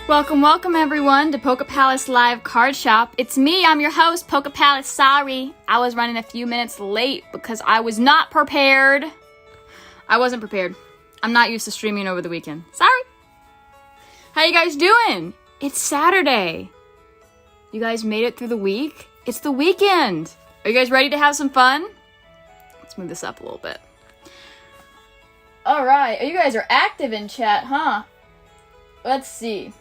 Welcome everyone to Pokepalace Live Card Shop. It's me, I'm your host, Pokepalace. Sorry, I was running a few minutes late because I was not prepared. I wasn't prepared. I'm not used to streaming over the weekend. Sorry. How you guys doing? It's Saturday. You guys made it through the week? It's the weekend. Are you guys ready to have some fun? Let's move this up a little bit. All right, you guys are active in chat, huh? Let's see.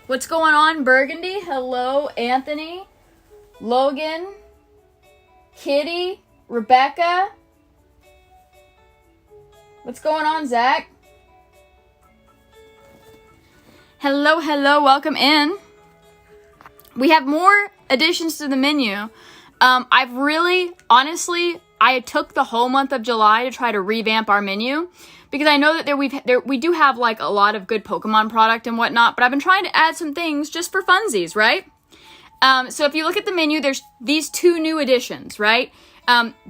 What's going on, Burgundy? Hello, Anthony, Logan, Kitty, Rebecca. What's going on, Zach? Hello, welcome in. We have more additions to the menu. I've really, honestly, I took the whole month of July to try to revamp our menu because I know that we do have like a lot of good Pokemon product and whatnot, but I've been trying to add some things just for funsies, right? So if you look at the menu, there's these two new additions, right?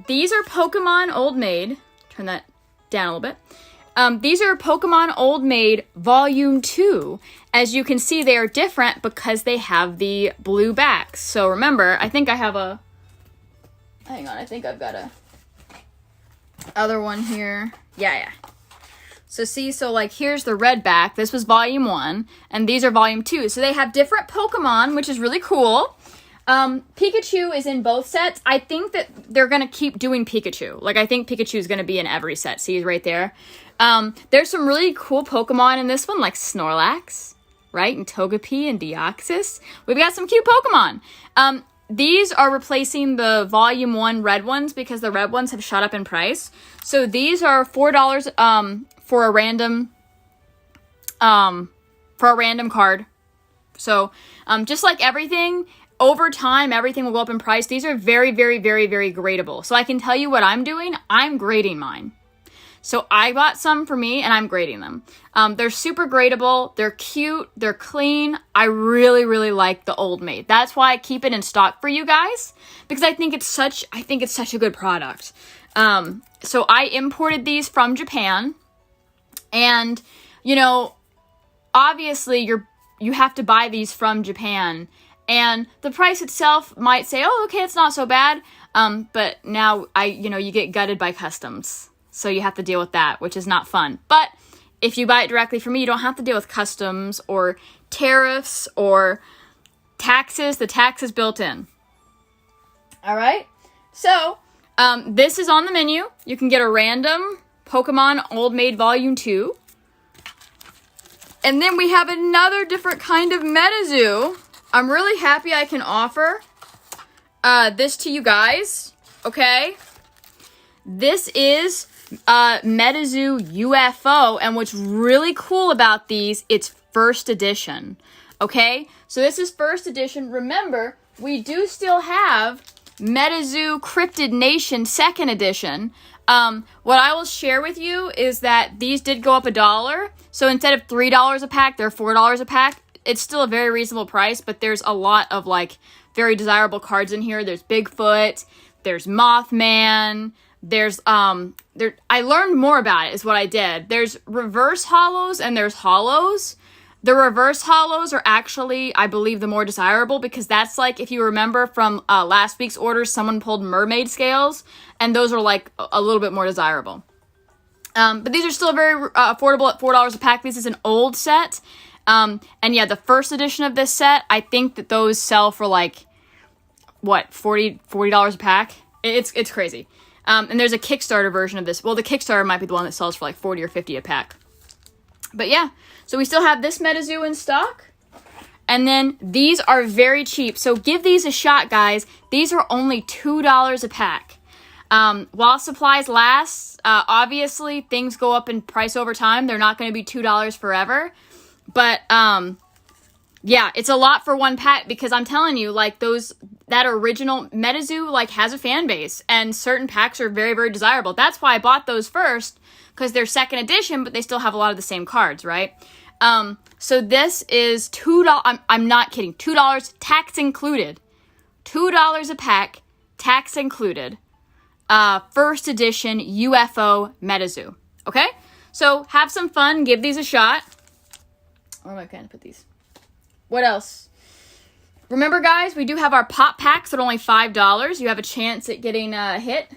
These are Pokemon Old Maid. Turn that down a little bit. These are Pokemon Old Maid Volume 2. As you can see, they are different because they have the blue backs. So remember, I think I have a... Hang on, I think I've got a other one here. Yeah. So see, like here's the red back. This was Volume 1, and these are Volume 2. So they have different Pokemon, which is really cool. Pikachu is in both sets. I think that they're going to keep doing Pikachu. Like, I think Pikachu is going to be in every set. See, right there. There's some really cool Pokemon in this one, like Snorlax, right? And Togepi and Deoxys. We've got some cute Pokemon. These are replacing the Volume 1 red ones because the red ones have shot up in price. So these are $4 for a random card. So just like everything, over time, everything will go up in price. These are very, very, very, very gradable. So I can tell you what I'm doing. I'm grading mine. So I bought some for me, and I'm grading them. They're super gradable. They're cute. They're clean. I really, really like the Old Maid. That's why I keep it in stock for you guys, because I think it's such a good product. So I imported these from Japan, and you know, obviously you have to buy these from Japan, and the price itself might say, oh, okay, it's not so bad. But now you get gutted by customs. So you have to deal with that, which is not fun. But if you buy it directly from me, you don't have to deal with customs or tariffs or taxes. The tax is built in. All right. So this is on the menu. You can get a random Pokemon Old Maid Volume 2. And then we have another different kind of MetaZoo. I'm really happy I can offer this to you guys. Okay. This is MetaZoo UFO, and what's really cool about these, it's first edition. Okay, so this is first edition. Remember, we do still have MetaZoo Cryptid Nation second edition. What I will share with you is that these did go up $1. So instead of $3 a pack, they're $4 a pack. It's still a very reasonable price, but there's a lot of like very desirable cards in here. There's Bigfoot, there's Mothman. There's, I learned more about it is what I did. There's reverse hollows and there's hollows. The reverse hollows are actually, I believe, the more desirable because that's like, if you remember from last week's orders, someone pulled mermaid scales and those are like a little bit more desirable. But these are still very affordable at $4 a pack. This is an old set. And yeah, the first edition of this set, I think that those sell for like, what, $40 a pack? It's crazy. And there's a Kickstarter version of this. Well, the Kickstarter might be the one that sells for like 40 or 50 a pack. But yeah, so we still have this MetaZoo in stock. And then these are very cheap. So give these a shot, guys. These are only $2 a pack. While supplies last, obviously things go up in price over time. They're not going to be $2 forever. But yeah, it's a lot for one pack because I'm telling you, like that original MetaZoo like has a fan base and certain packs are very, very desirable. That's why I bought those first because they're second edition, but they still have a lot of the same cards, right? So this is $2. I'm not kidding. $2, tax included. $2 a pack, tax included. First edition UFO MetaZoo. Okay? So have some fun. Give these a shot. Where am I going to put these? What else? Remember, guys, we do have our pop packs at only $5. You have a chance at getting a hit.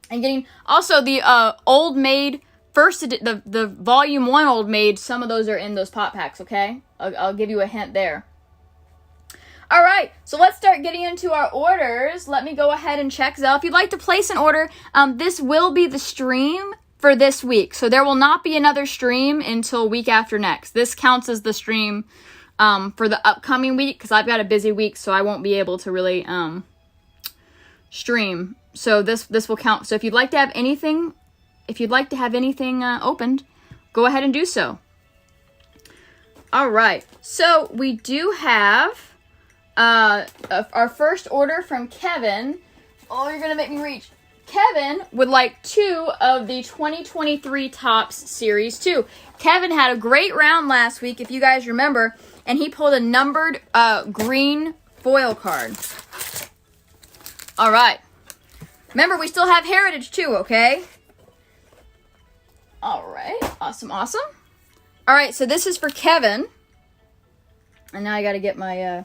And getting also the old Maid the volume 1 old Maid. Some of those are in those pop packs, okay? I'll give you a hint there. All right, so let's start getting into our orders. Let me go ahead and check Zelle. If you'd like to place an order, this will be the stream for this week. So there will not be another stream until week after next. This counts as the stream for the upcoming week because I've got a busy week, so I won't be able to really stream. So this will count. So if you'd like to have anything, opened, go ahead and do so. All right, so we do have our first order from Kevin. Oh, you're gonna make me reach. Kevin would like 2 of the 2023 Topps Series 2. Kevin had a great round last week, if you guys remember, and he pulled a numbered green foil card. All right. Remember, we still have Heritage too, okay? All right. Awesome, awesome. All right, so this is for Kevin. And now I got to get my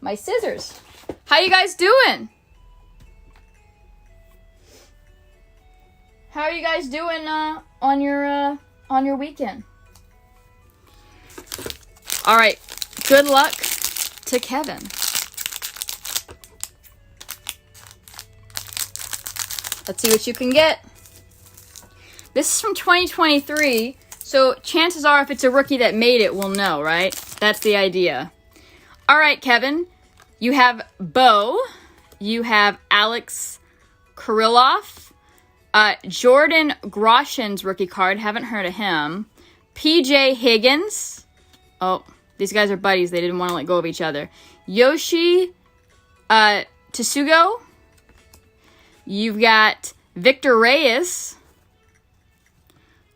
my scissors. How you guys doing? How are you guys doing on your weekend? All right. Good luck to Kevin. Let's see what you can get. This is from 2023, so chances are if it's a rookie that made it, we'll know, right? That's the idea. All right, Kevin. You have Bo. You have Alex Kirilloff. Jordan Groshen's rookie card. Haven't heard of him. PJ Higgins. Oh, these guys are buddies. They didn't want to let go of each other. Yoshi Tsugo. You've got Victor Reyes.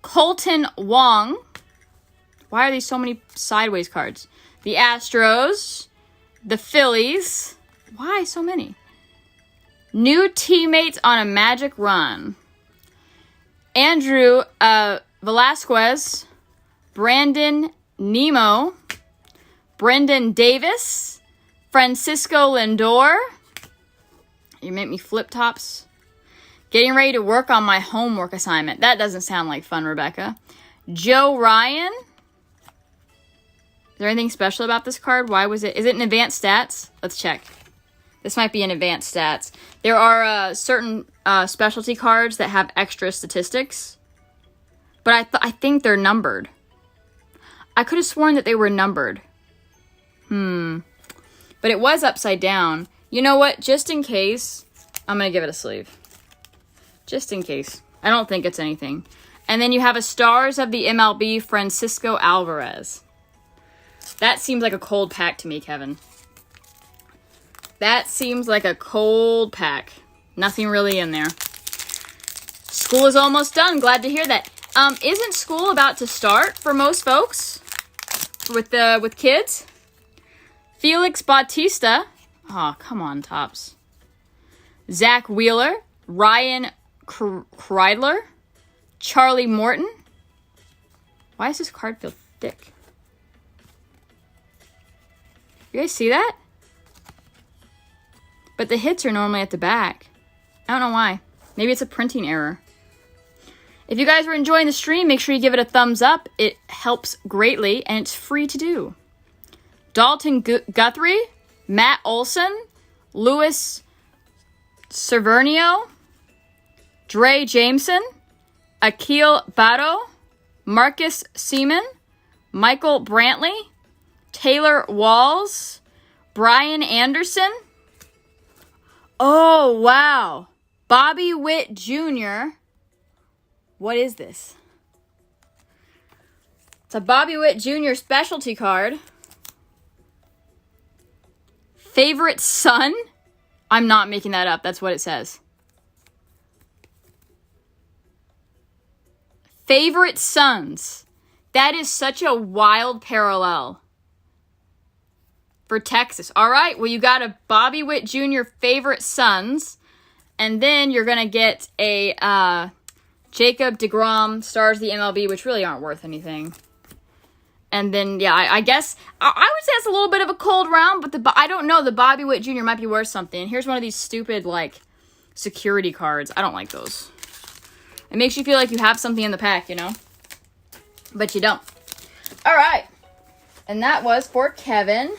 Colton Wong. Why are these so many sideways cards? The Astros. The Phillies. Why so many? New teammates on a magic run. Andrew Velasquez. Brandon Nemo. Brendan Davis. Francisco Lindor. You make me flip tops. Getting ready to work on my homework assignment. That doesn't sound like fun, Rebecca. Joe Ryan. Is there anything special about this card? Why was it? Is it in advanced stats? Let's check. This might be in advanced stats. There are certain specialty cards that have extra statistics. But I think they're numbered. I could have sworn that they were numbered. But it was upside down. You know what? Just in case, I'm going to give it a sleeve. Just in case. I don't think it's anything. And then you have a Stars of the MLB, Francisco Alvarez. That seems like a cold pack to me, Kevin. That seems like a cold pack. Nothing really in there. School is almost done. Glad to hear that. Isn't school about to start for most folks? With kids? Felix Bautista. Oh, come on, Topps. Zach Wheeler. Ryan Kreidler. Charlie Morton. Why does this card feel thick? You guys see that? But the hits are normally at the back. I don't know why. Maybe it's a printing error. If you guys were enjoying the stream, make sure you give it a thumbs up. It helps greatly, and it's free to do. Dalton Guthrie, Matt Olson, Louis Cervernio, Dre Jameson, Akil Batto, Marcus Seaman, Michael Brantley, Taylor Walls, Brian Anderson. Oh, wow. Bobby Witt Jr. What is this? It's a Bobby Witt Jr. specialty card. Favorite son? I'm not making that up. That's what it says. Favorite sons. That is such a wild parallel for Texas. All right, well, you got a Bobby Witt Jr. favorite sons, and then you're going to get a Jacob deGrom Stars of the MLB, which really aren't worth anything. And then, yeah, I guess, I would say it's a little bit of a cold round, but I don't know, the Bobby Witt Jr. might be worth something. Here's one of these stupid, like, security cards. I don't like those. It makes you feel like you have something in the pack, you know? But you don't. All right. And that was for Kevin.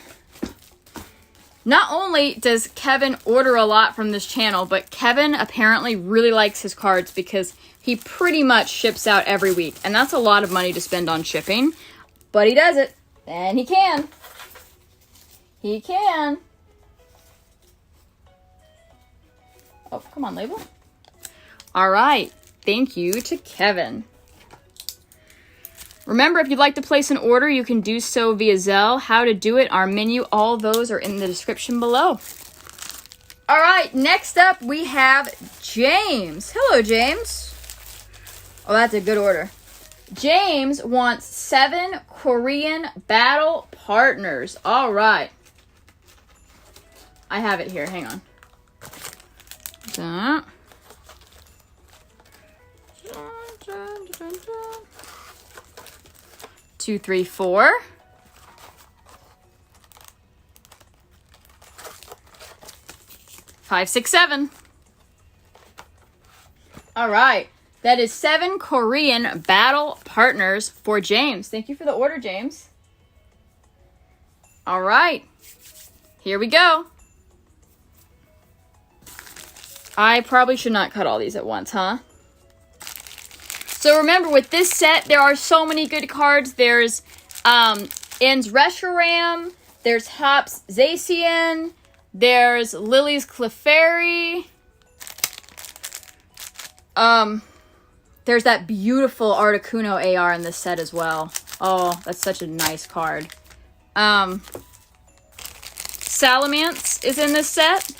Not only does Kevin order a lot from this channel, but Kevin apparently really likes his cards because he pretty much ships out every week. And that's a lot of money to spend on shipping. But he does it. And he can. He can. Oh, come on, label. All right. Thank you to Kevin. Remember, if you'd like to place an order, you can do so via Zelle. How to do it, our menu, all those are in the description below. All right, next up we have James. Hello, James. Oh, that's a good order. James wants 7 Korean battle partners. All right. I have it here. Hang on. 2, 3, 4. 5, 6, 7. All right. That is 7 Korean battle partners for James. Thank you for the order, James. All right. Here we go. I probably should not cut all these at once, huh? So remember, with this set, there are so many good cards. There's In's Reshiram, there's Hop's Zacian, there's Lily's Clefairy. There's that beautiful Articuno AR in this set as well. Oh, that's such a nice card. Salamence is in this set.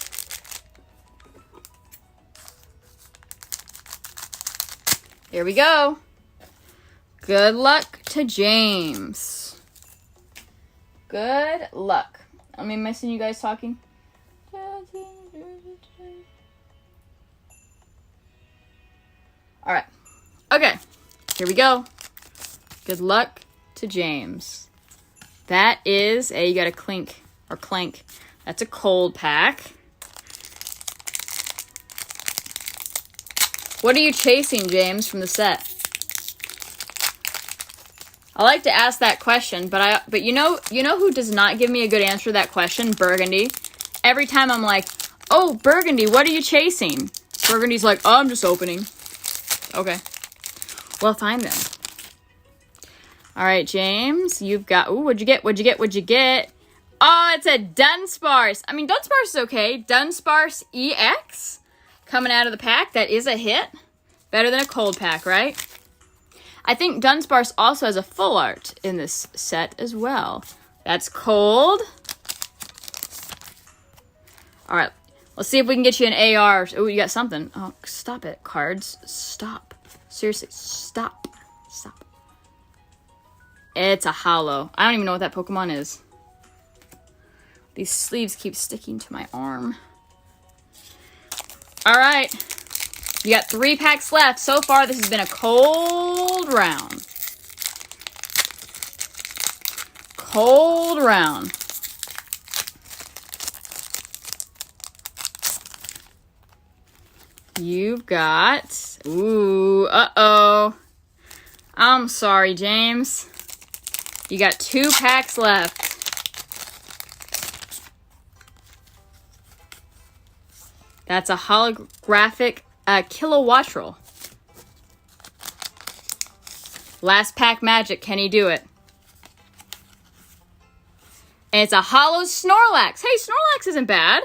Here we go. Good luck to James. Good luck. Am I missing you guys talking? All right. Okay. Here we go. Good luck to James. That is a, you got a clink or clank. That's a cold pack. What are you chasing, James, from the set? I like to ask that question, but you know who does not give me a good answer to that question? Burgundy. Every time I'm like, "Oh, Burgundy, what are you chasing?" Burgundy's like, "Oh, I'm just opening." Okay. Well, fine then. All right, James, you've got. Ooh, what'd you get? What'd you get? What'd you get? Oh, it's a Dunsparce. I mean, Dunsparce is okay. Dunsparce EX. Coming out of the pack, that is a hit. Better than a cold pack, right? I think Dunsparce also has a full art in this set as well. That's cold. All right, let's see if we can get you an AR. Oh, you got something. Oh, stop it, cards. Stop. Seriously, stop. Stop. It's a holo. I don't even know what that Pokemon is. These sleeves keep sticking to my arm. All right, you got 3 packs left. So far, this has been a cold round. Cold round. You've got, ooh, uh-oh. I'm sorry, James. You got 2 packs left. That's a holographic Kilowattrel. Last pack magic. Can he do it? And it's a holo Snorlax. Hey, Snorlax isn't bad.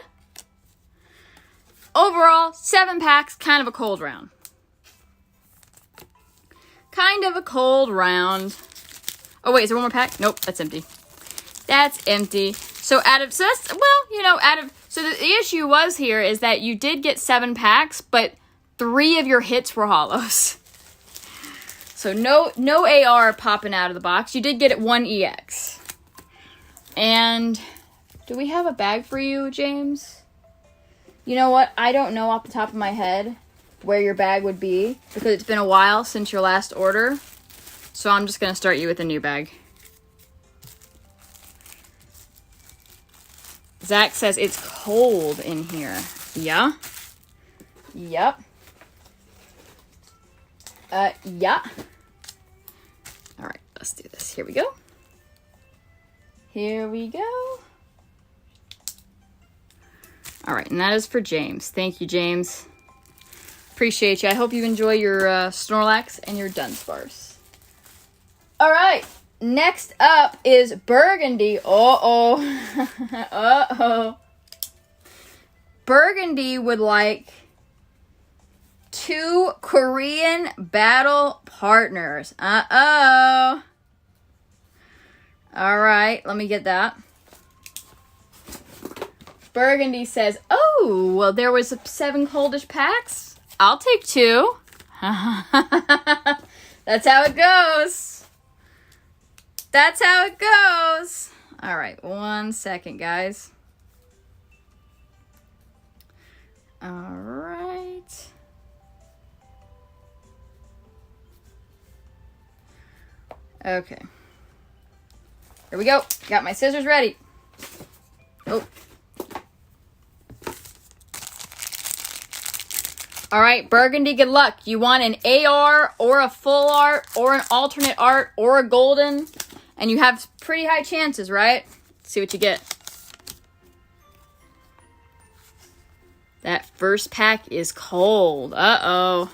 Overall, 7 packs. Kind of a cold round. Kind of a cold round. Oh, wait. Is there one more pack? Nope. That's empty. That's empty. So that's, well, you know, so the issue was here is that you did get 7 packs, but 3 of your hits were holos. So no AR popping out of the box. You did get 1 EX. And do we have a bag for you, James? You know what? I don't know off the top of my head where your bag would be because it's been a while since your last order. So I'm just going to start you with a new bag. Zach says it's cold in here. Yeah. Yep. Yeah. All right, let's do this. Here we go. Here we go. All right, and that is for James. Thank you, James. Appreciate you. I hope you enjoy your Snorlax and your Dunsparce. All right, next up is Burgundy. Uh-oh. Uh-oh. Burgundy would like 2 Korean battle partners. Uh-oh. All right, let me get that. Burgundy says, oh, well, there was 7 coldish packs. I'll take 2. That's how it goes. That's how it goes. All right, 1 second, guys. All right. Okay. Here we go. Got my scissors ready. Oh. All right, Burgundy, good luck. You want an AR or a full art or an alternate art or a golden, and you have pretty high chances, right? Let's see what you get. That first pack is cold. Uh-oh.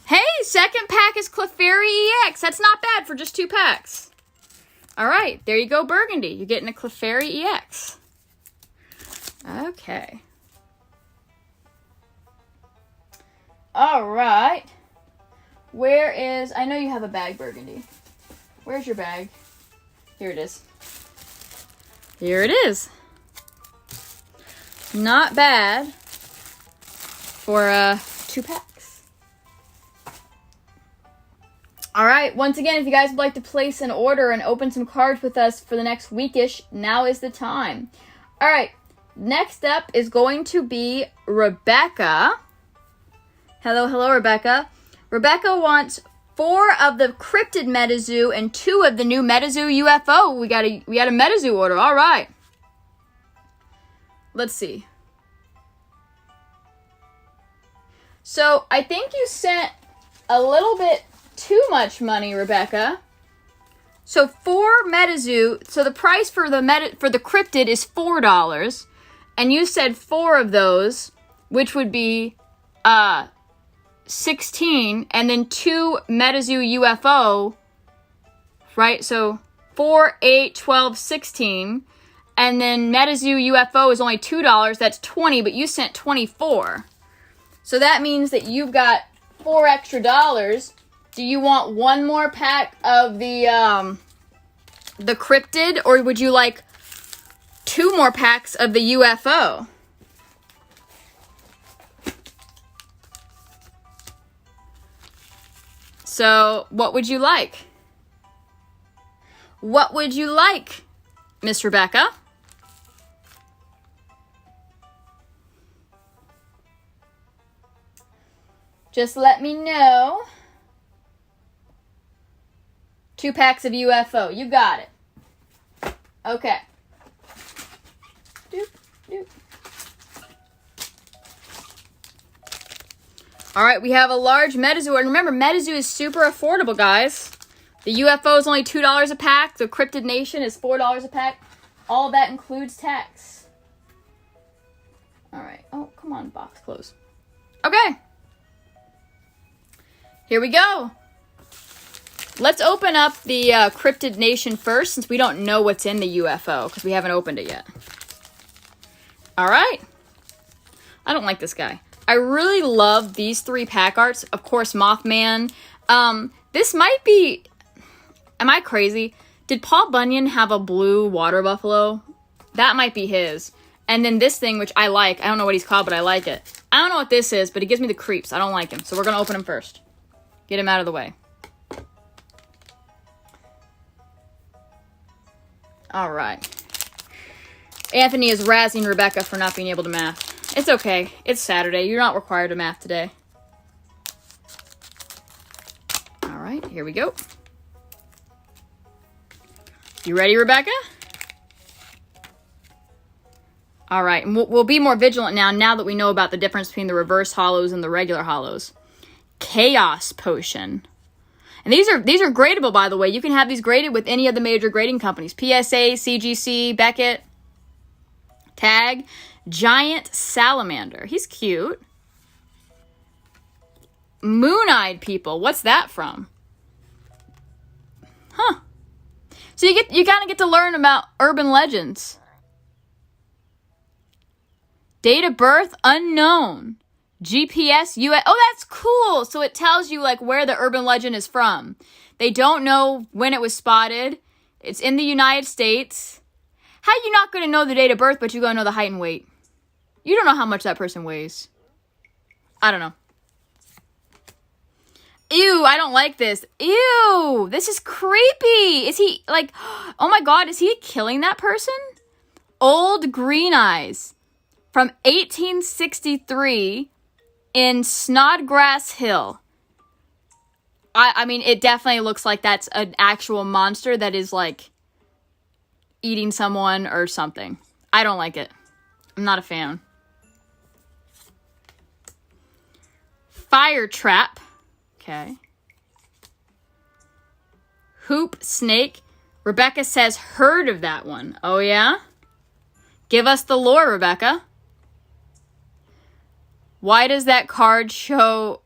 Hey, second pack is Clefairy EX. That's not bad for just 2 packs. All right, there you go, Burgundy. You're getting a Clefairy EX. Okay. All right. Where is... I know you have a bag, Burgundy. Where's your bag? Here it is. Here it is. Not bad for 2 packs. All right, once again, if you guys would like to place an order and open some cards with us for the next weekish, now is the time. All right, next up is going to be Rebecca. Hello, hello, Rebecca. Rebecca wants 4 of the cryptid MetaZoo and 2 of the new MetaZoo UFO. We got a MetaZoo order. All right. Let's see. So I think you sent a little bit too much money, Rebecca. So 4 MetaZoo. So the price for the cryptid is $4, and you said 4 of those, which would be 16, and then 2 MetaZoo UFO. Right? So 4, 8, 12, 16, and then MetaZoo UFO is only $2. That's 20, but you sent 24. So that means that you've got $4 extra. Do you want 1 more pack of the cryptid, or would you like 2 more packs of the UFO? So, what would you like? What would you like, Miss Rebecca? Just let me know. 2 packs of UFO. You got it. Okay. Doop, doop. All right, we have a large MetaZoo. And remember, MetaZoo is super affordable, guys. The UFO is only $2 a pack. The Cryptid Nation is $4 a pack. All that includes tax. All right. Oh, come on, box close. Okay. Here we go. Let's open up the Cryptid Nation first, since we don't know what's in the UFO, because we haven't opened it yet. All right. I don't like this guy. I really love these 3 pack arts. Of course, Mothman. This might be... Am I crazy? Did Paul Bunyan have a blue water buffalo? That might be his. And then this thing, which I like. I don't know what he's called, but I like it. I don't know what this is, but it gives me the creeps. I don't like him. So we're going to open him first. Get him out of the way. All right. Anthony is razzing Rebecca for not being able to math. It's okay. It's Saturday. You're not required to math today. All right, here we go. You ready, Rebecca? All right, and we'll be more vigilant now that we know about the difference between the reverse hollows and the regular hollows. Chaos Potion. And these are gradable, by the way. You can have these graded with any of the major grading companies. PSA, CGC, Beckett, Tag. Giant Salamander. He's cute. Moon-Eyed People. What's that from? Huh. So you kind of get to learn about urban legends. Date of birth unknown. GPS US. Oh, that's cool. So it tells you like where the urban legend is from. They don't know when it was spotted. It's in the United States. How are you not going to know the date of birth, but you're going to know the height and weight? You don't know how much that person weighs. I don't know. Ew, I don't like this. Ew, this is creepy. Is he like, oh my God, is he killing that person? Old Green Eyes from 1863 in Snodgrass Hill. I mean, it definitely looks like that's an actual monster that is like eating someone or something. I don't like it. I'm not a fan. Fire Trap. Okay. Hoop Snake. Rebecca says heard of that one. Oh, yeah? Give us the lore, Rebecca. Why does that card show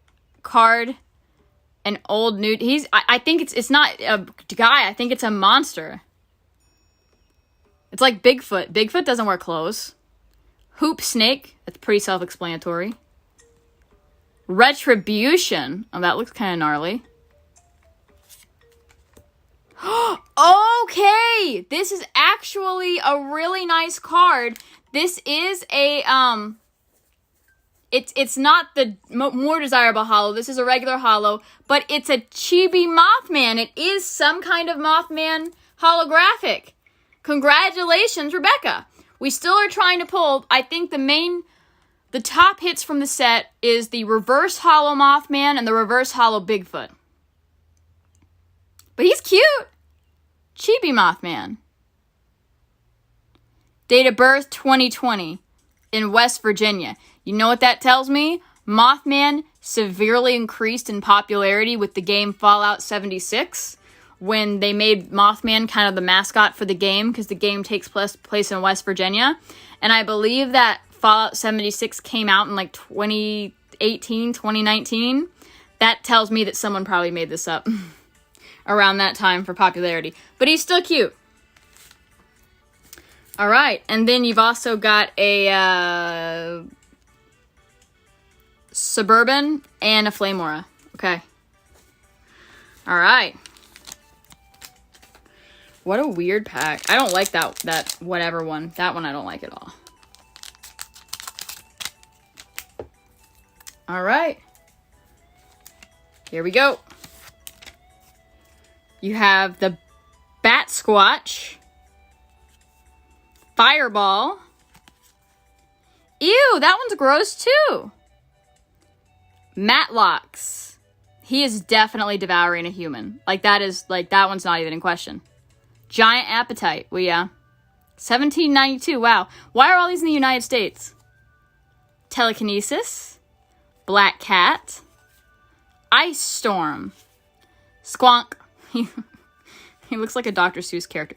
an old nude? I think it's not a guy. I think it's a monster. It's like Bigfoot. Bigfoot doesn't wear clothes. Hoop Snake. That's pretty self-explanatory. Retribution. Oh, that looks kind of gnarly. Okay! This is actually a really nice card. This is a, It's not the more desirable hollow. This is a regular hollow, but it's a chibi Mothman. It is some kind of Mothman holographic. Congratulations, Rebecca. We still are trying to pull, I think the top hits from the set is the reverse hollow Mothman and the reverse hollow Bigfoot. But he's cute. Chibi Mothman. Date of birth 2020 in West Virginia. You know what that tells me? Mothman severely increased in popularity with the game Fallout 76 when they made Mothman kind of the mascot for the game because the game takes place in West Virginia. And I believe that Fallout 76 came out in like 2018, 2019. That tells me that someone probably made this up around that time for popularity. But he's still cute. All right. And then you've also got a Suburban and a Flameaura. Okay. All right. What a weird pack. I don't like that whatever one. That one I don't like at all. All right. Here we go. You have the Bat Squatch. Fireball. Ew, that one's gross too. Matlocks. He is definitely devouring a human. That one's not even in question. Giant Appetite. Well, yeah. 1792. Wow. Why are all these in the United States? Telekinesis. Black Cat. Ice Storm. Squonk. He looks like a Dr. Seuss character.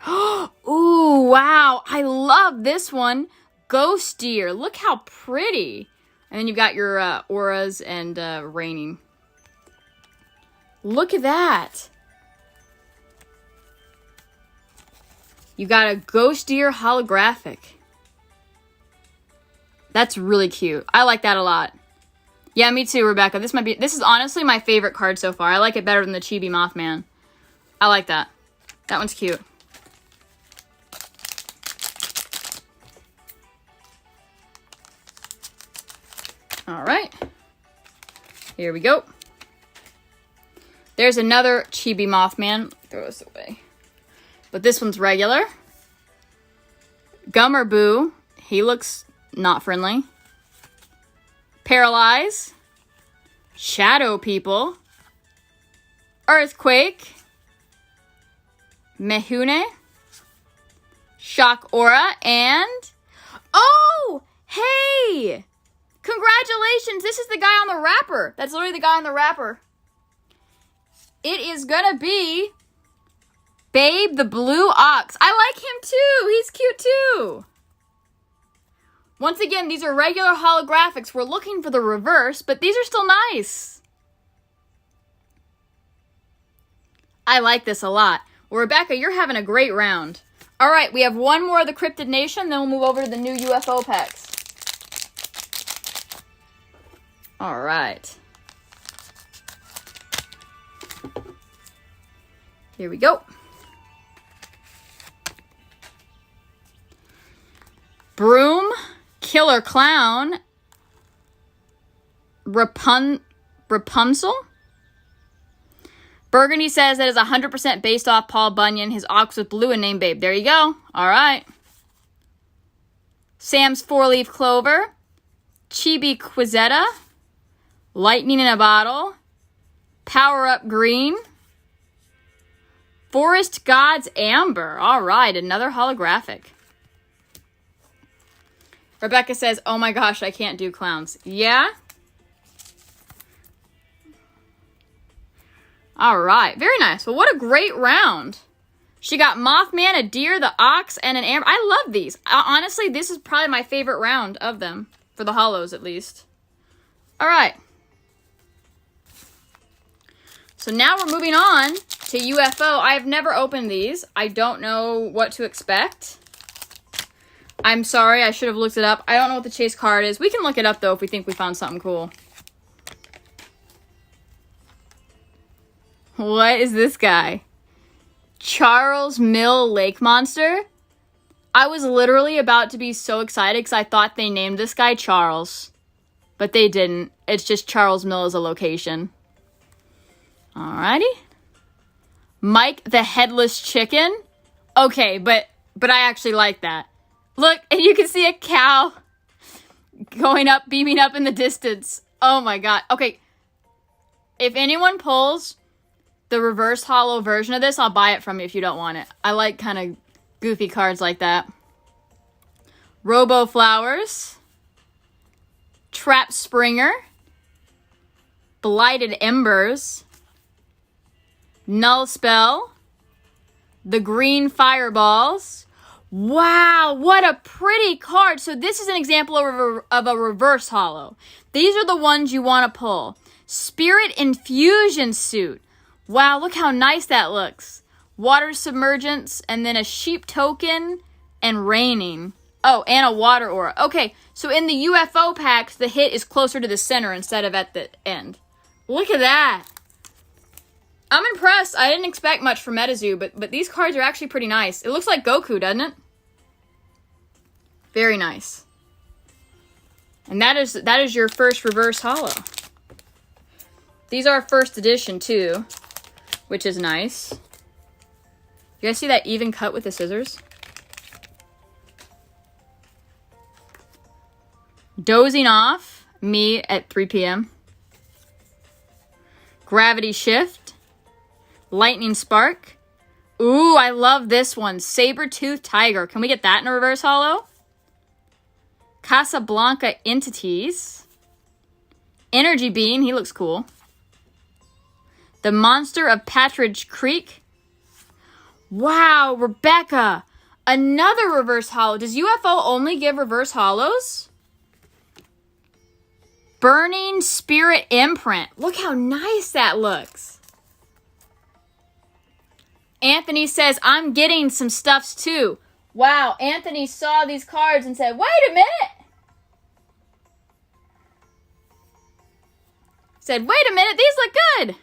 Ooh, wow. I love this one. Ghost Deer. Look how pretty. And then you've got your auras and raining. Look at that. You got a Ghost Deer holographic. That's really cute. I like that a lot. Yeah, me too, Rebecca. This is honestly my favorite card so far. I like it better than the Chibi Mothman. I like that. That one's cute. All right. Here we go. There's another Chibi Mothman. Throw this away. But this one's regular. Gummerboo. He looks not friendly. Paralyze. Shadow People. Earthquake. Mehune. Shock Aura, and... Oh! Hey! Congratulations! This is the guy on the wrapper. That's literally the guy on the wrapper. It is gonna be... Babe the Blue Ox. I like him too! He's cute too! Once again, these are regular holographics. We're looking for the reverse, but these are still nice. I like this a lot. Well, Rebecca, you're having a great round. All right, we have one more of the Cryptid Nation, then we'll move over to the new UFO packs. All right. Here we go. Broom, Killer Clown, Rapunzel. Burgundy says that is 100% based off Paul Bunyan. His ox was blue and named Babe. There you go. All right. Sam's Four-Leaf Clover, Chibi Quizetta, Lightning in a Bottle, Power Up Green, Forest Gods Amber. All right, another holographic. Rebecca says, oh my gosh, I can't do clowns. Yeah? All right, very nice. Well, what a great round. She got Mothman, a deer, the ox, and an amber. I love these. Honestly, this is probably my favorite round of them. For the hollows, at least. All right. So now we're moving on to UFO. I have never opened these. I don't know what to expect. I'm sorry, I should have looked it up. I don't know what the chase card is. We can look it up, though, if we think we found something cool. What is this guy? Charles Mill Lake Monster? I was literally about to be so excited because I thought they named this guy Charles. But they didn't. It's just Charles Mill as a location. Alrighty. Mike the Headless Chicken? Okay, but I actually like that. Look, and you can see a cow going up, beaming up in the distance. Oh my god. Okay. If anyone pulls the reverse hollow version of this, I'll buy it from you if you don't want it. I like kind of goofy cards like that. Robo Flowers. Trap Springer. Blighted Embers. Null Spell. The Green Fireballs. Wow, what a pretty card. So this is an example of a reverse hollow. These are the ones you want to pull. Spirit Infusion Suit. Wow, look how nice that looks. Water Submergence, and then a Sheep Token, and Raining. Oh, and a Water Aura. Okay, so in the UFO packs, the hit is closer to the center instead of at the end. Look at that. I'm impressed. I didn't expect much from MetaZoo, but these cards are actually pretty nice. It looks like Goku, doesn't it? Very nice. And that is your first reverse hollow. These are first edition too, which is nice. You guys see that even cut with the scissors? Dozing Off, me at 3 p.m. Gravity Shift. Lightning Spark. Ooh, I love this one. Saber-Tooth Tiger. Can we get that in a reverse hollow? Casablanca Entities. Energy Bean. He looks cool. The Monster of Patridge Creek. Wow, Rebecca. Another reverse hollow. Does UFO only give reverse hollows? Burning Spirit Imprint. Look how nice that looks. Anthony says, I'm getting some stuffs too. Wow, Anthony saw these cards and said, wait a minute. Said, wait a minute, these look good.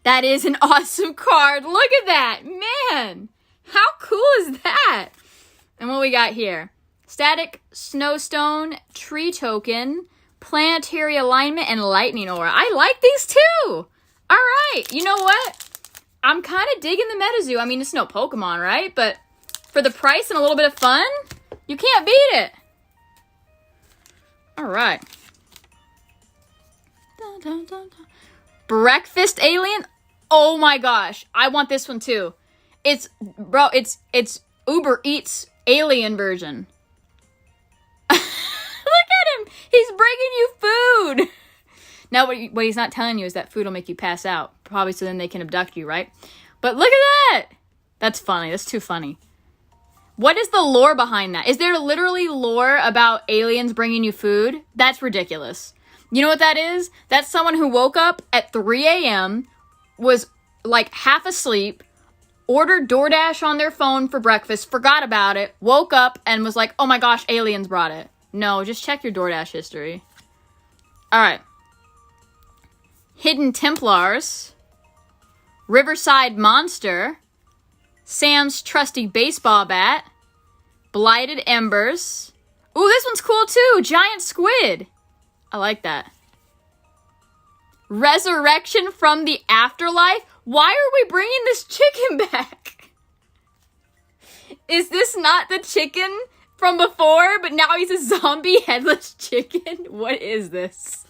That is an awesome card. Look at that. Man, how cool is that? And what we got here? Static Snowstone, Tree Token, Planetary Alignment, and Lightning Aura. I like these too. All right. You know what? I'm kind of digging the MetaZoo. I mean, it's no Pokemon, right? But for the price and a little bit of fun, you can't beat it. All right. Dun, dun, dun, dun. Breakfast Alien. Oh my gosh. I want this one too. Bro, it's Uber Eats alien version. Look at him. He's bringing you food. Now, what he's not telling you is that food will make you pass out. Probably so then they can abduct you, right? But look at that. That's funny. That's too funny. What is the lore behind that? Is there literally lore about aliens bringing you food? That's ridiculous. You know what that is? That's someone who woke up at 3 a.m., was like half asleep, ordered DoorDash on their phone for breakfast, forgot about it, woke up and was like, oh my gosh, aliens brought it. No, just check your DoorDash history. All right. Hidden Templars. Riverside Monster. Sam's trusty baseball bat. Blighted Embers. Ooh, this one's cool too. Giant squid. I like that. Resurrection from the afterlife. Why are we bringing this chicken back? Is this not the chicken from before, but now he's a zombie headless chicken? What is this?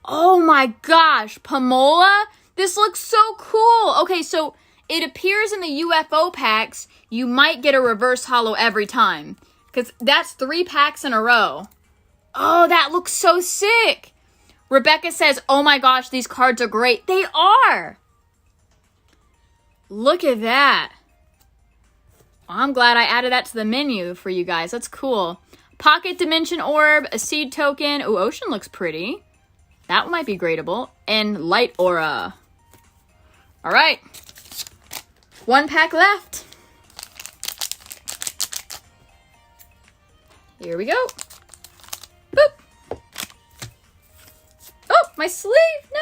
Oh my gosh, Pomola? This looks so cool. Okay, so it appears in the UFO packs, you might get a reverse holo every time. Because that's 3 packs in a row. Oh, that looks so sick. Rebecca says, oh my gosh, these cards are great. They are. Look at that. I'm glad I added that to the menu for you guys. That's cool. Pocket Dimension Orb, a Seed Token. Ooh, Ocean looks pretty. That might be gradable. And Light Aura. All right. 1 pack left. Here we go. Boop. Oh, my sleeve. No.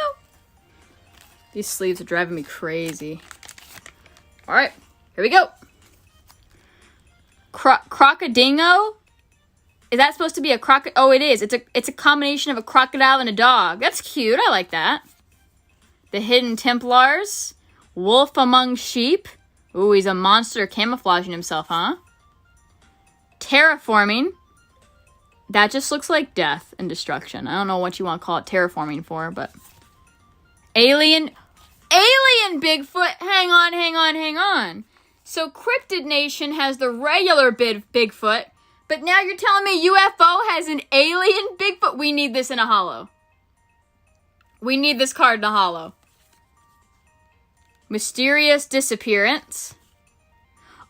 These sleeves are driving me crazy. All right. Here we go. Crocodingo? Is that supposed to be a crocodile? Oh, it is. It's a combination of a crocodile and a dog. That's cute. I like that. The Hidden Templars. Wolf Among Sheep. Ooh, he's a monster camouflaging himself, huh? Terraforming. That just looks like death and destruction. I don't know what you want to call it terraforming for, but... Alien Bigfoot! Hang on. So Cryptid Nation has the regular Bigfoot, but now you're telling me UFO has an alien Bigfoot? We need this in a holo. We need this card in a holo. Mysterious Disappearance.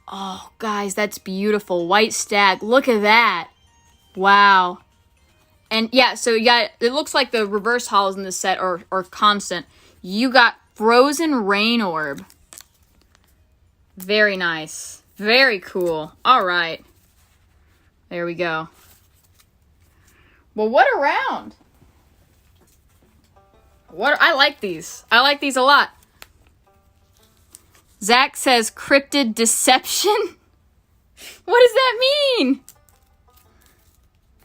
Oh, guys, that's beautiful. White Stag. Look at that. Wow. And yeah, so yeah, it looks like the reverse holos in this set are constant. You got Frozen Rain Orb. Very nice. Very cool. All right. There we go. Well, what a round. I like these. I like these a lot. Zach says Cryptid Deception. What does that mean?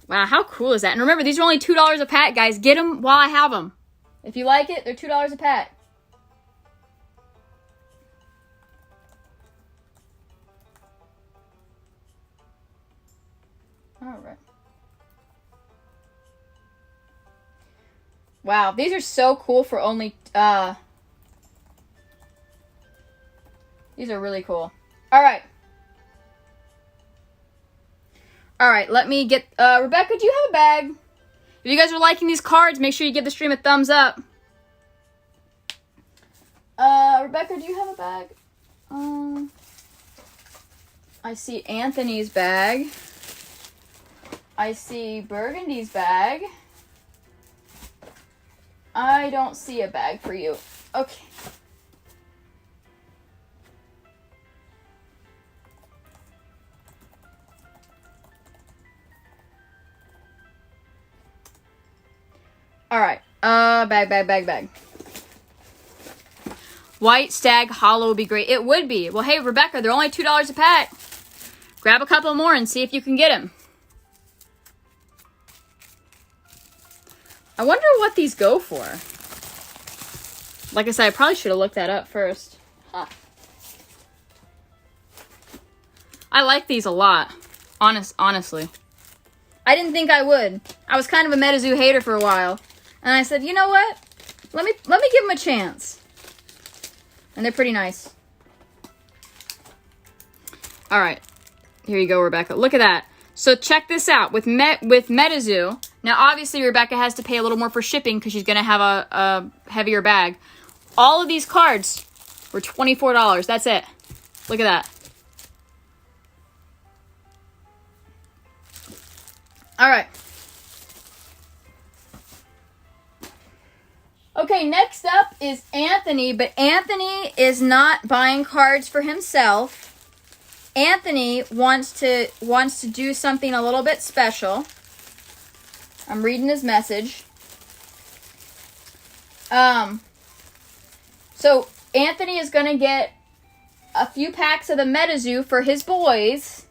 Wow, how cool is that? And remember, these are only $2 a pack, guys. Get them while I have them. If you like it, they're $2 a pack. All right. Wow, these are so cool for only... These are really cool. All right. All right, let me get... Rebecca, do you have a bag? If you guys are liking these cards, make sure you give the stream a thumbs up. Rebecca, do you have a bag? I see Anthony's bag. I see Burgundy's bag. I don't see a bag for you. Okay. All right. Bag. White Stag Holo would be great. It would be. Well, hey, Rebecca, they're only $2 a pack. Grab a couple more and see if you can get them. I wonder what these go for. Like I said, I probably should have looked that up first. Huh. I like these a lot. Honestly. I didn't think I would. I was kind of a MetaZoo hater for a while. And I said, you know what? Let me give them a chance. And they're pretty nice. All right. Here you go, Rebecca. Look at that. So check this out. With MetaZoo, now obviously Rebecca has to pay a little more for shipping because she's going to have a heavier bag. All of these cards were $24. That's it. Look at that. All right. Okay, next up is Anthony, but Anthony is not buying cards for himself. Anthony wants to do something a little bit special. I'm reading his message. So Anthony is going to get a few packs of the MetaZoo for his boys.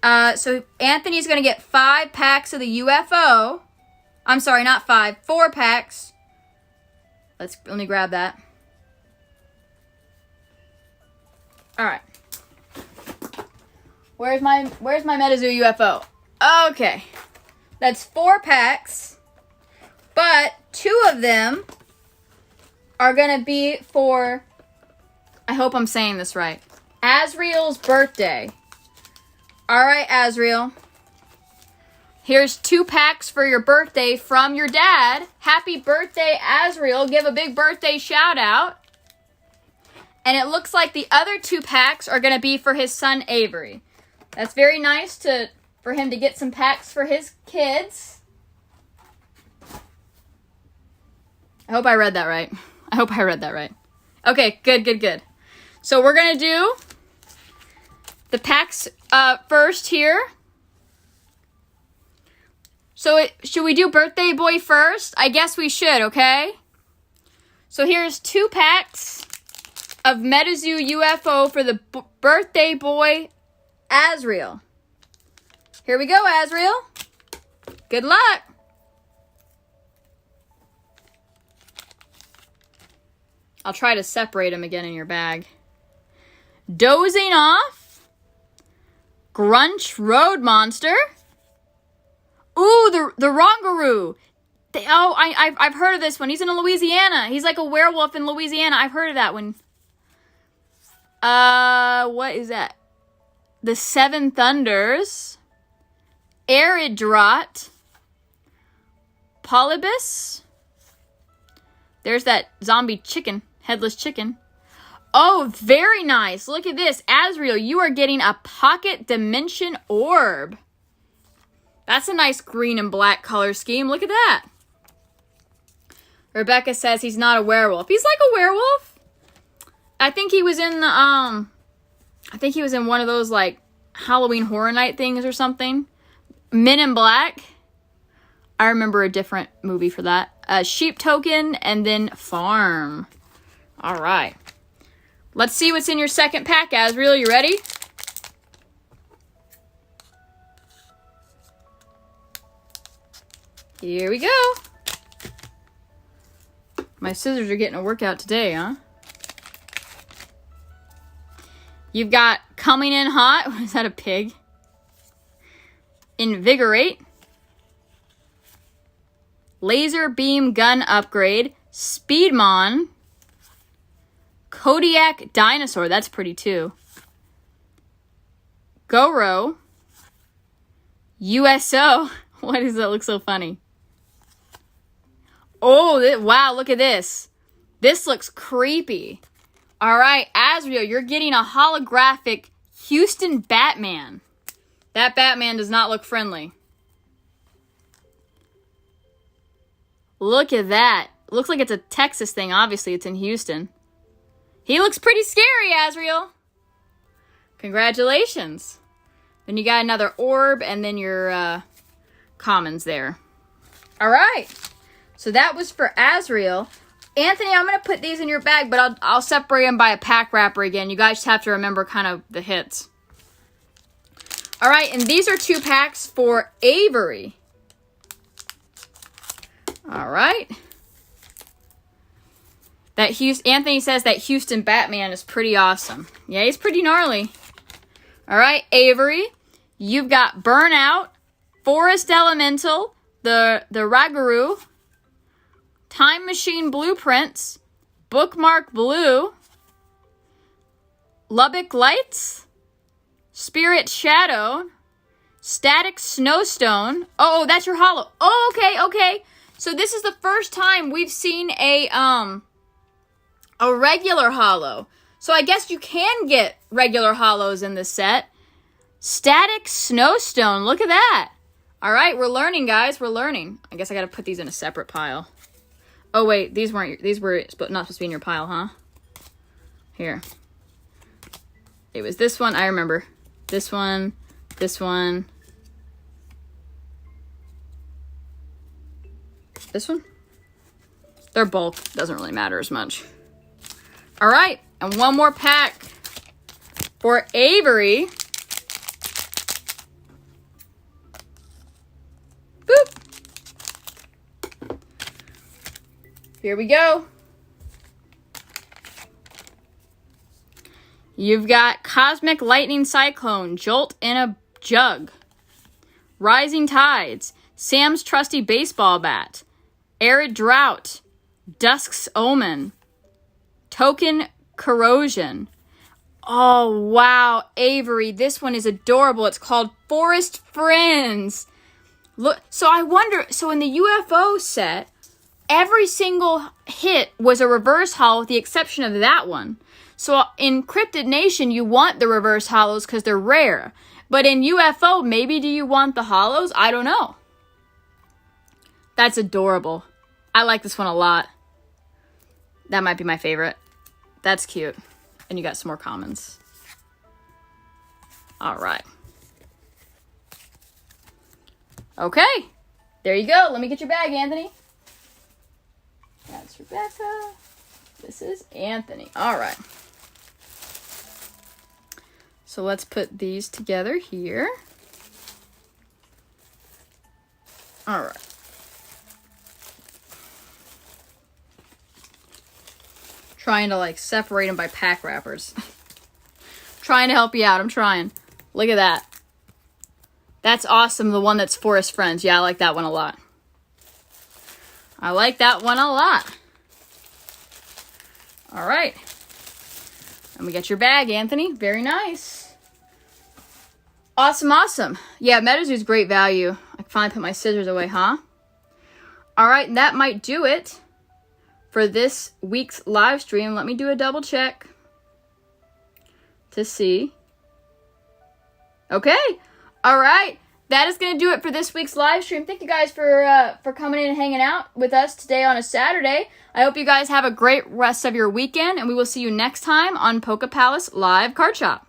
So Anthony's going to get 5 packs of the UFO. I'm sorry, not 5, 4 packs. Let me grab that. All right. Where's my MetaZoo UFO? Okay. That's 4 packs. But 2 of them are going to be for, I hope I'm saying this right, Azriel's birthday. All right, Azriel. Here's 2 packs for your birthday from your dad. Happy birthday, Azriel. Give a big birthday shout out. And it looks like the other 2 packs are going to be for his son, Avery. That's very nice for him to get some packs for his kids. I hope I read that right. Okay, good. So we're going to do the packs first here. So should we do birthday boy first? I guess we should, okay? So here's 2 packs of MetaZoo UFO for the birthday boy, Azriel. Here we go, Azriel. Good luck. I'll try to separate them again in your bag. Dozing Off. Grunch Road Monster. Ooh, the Rongaroo. I've heard of this one. He's in Louisiana. He's like a werewolf in Louisiana. I've heard of that one. What is that? The Seven Thunders. Aridrot. Polybus. There's that zombie chicken. Headless chicken. Oh, very nice. Look at this. Azriel, you are getting a Pocket Dimension Orb. That's a nice green and black color scheme. Look at that. Rebecca says he's not a werewolf. He's like a werewolf. I think he was in the, one of those, like, Halloween Horror Night things or something. Men in Black. I remember a different movie for that. Sheep Token, and then Farm. All right. Let's see what's in your second pack, Azriel. You ready? Here we go. My scissors are getting a workout today, huh? You've got Coming in Hot. Is that a pig? Invigorate. Laser Beam Gun Upgrade. Speedmon. Kodiak Dinosaur. That's pretty too. Goro. USO. Why does that look so funny? Oh, wow, look at this. This looks creepy. All right, Azriel, you're getting a holographic Houston Batman. That Batman does not look friendly. Look at that. Looks like it's a Texas thing. Obviously, it's in Houston. He looks pretty scary, Azriel. Congratulations. Then you got another orb and then your commons there. All right. So that was for Azriel. Anthony, I'm going to put these in your bag, but I'll separate them by a pack wrapper again. You guys just have to remember kind of the hits. All right, and these are 2 packs for Avery. All right. Anthony says that Houston Batman is pretty awesome. Yeah, he's pretty gnarly. All right, Avery, you've got Burnout, Forest Elemental, the Raguru, Time Machine Blueprints, Bookmark Blue, Lubbock Lights, Spirit Shadow, Static Snowstone. Oh, that's your holo. Oh, okay, okay. So this is the first time we've seen a regular holo. So I guess you can get regular holos in this set. Static Snowstone. Look at that. All right, we're learning, guys. We're learning. I guess I got to put these in a separate pile. Oh, wait. These were not supposed to be in your pile, huh? Here. It was this one. I remember. This one. This one. This one? Their bulk doesn't really matter as much. All right. And one more pack for Avery. Boop. Here we go. You've got Cosmic Lightning Cyclone, Jolt in a Jug, Rising Tides, Sam's Trusty Baseball Bat, Arid Drought, Dusk's Omen, Token Corrosion. Oh, wow, Avery, this one is adorable. It's called Forest Friends. Look, so I wonder, so in the UFO set, every single hit was a reverse holo with the exception of that one. So in Cryptid Nation, you want the reverse holos because they're rare. But in UFO, maybe do you want the holos? I don't know. That's adorable. I like this one a lot. That might be my favorite. That's cute. And you got some more commons. All right. Okay. There you go. Let me get your bag, Anthony. That's Rebecca. This is Anthony. All right. So let's put these together here. All right. Trying to like separate them by pack wrappers. Trying to help you out. I'm trying. Look at that. That's awesome. The one that's Forest Friends. Yeah, I like that one a lot. I like that one a lot. All right. And we got your bag, Anthony. Very nice. Awesome, awesome. Yeah, MetaZoo's great value. I finally put my scissors away, huh? All right, and that might do it for this week's live stream. Let me do a double check to see. Okay. All right. That is going to do it for this week's live stream. Thank you guys for coming in and hanging out with us today on a Saturday. I hope you guys have a great rest of your weekend, and we will see you next time on Poke Palace Live Card Shop.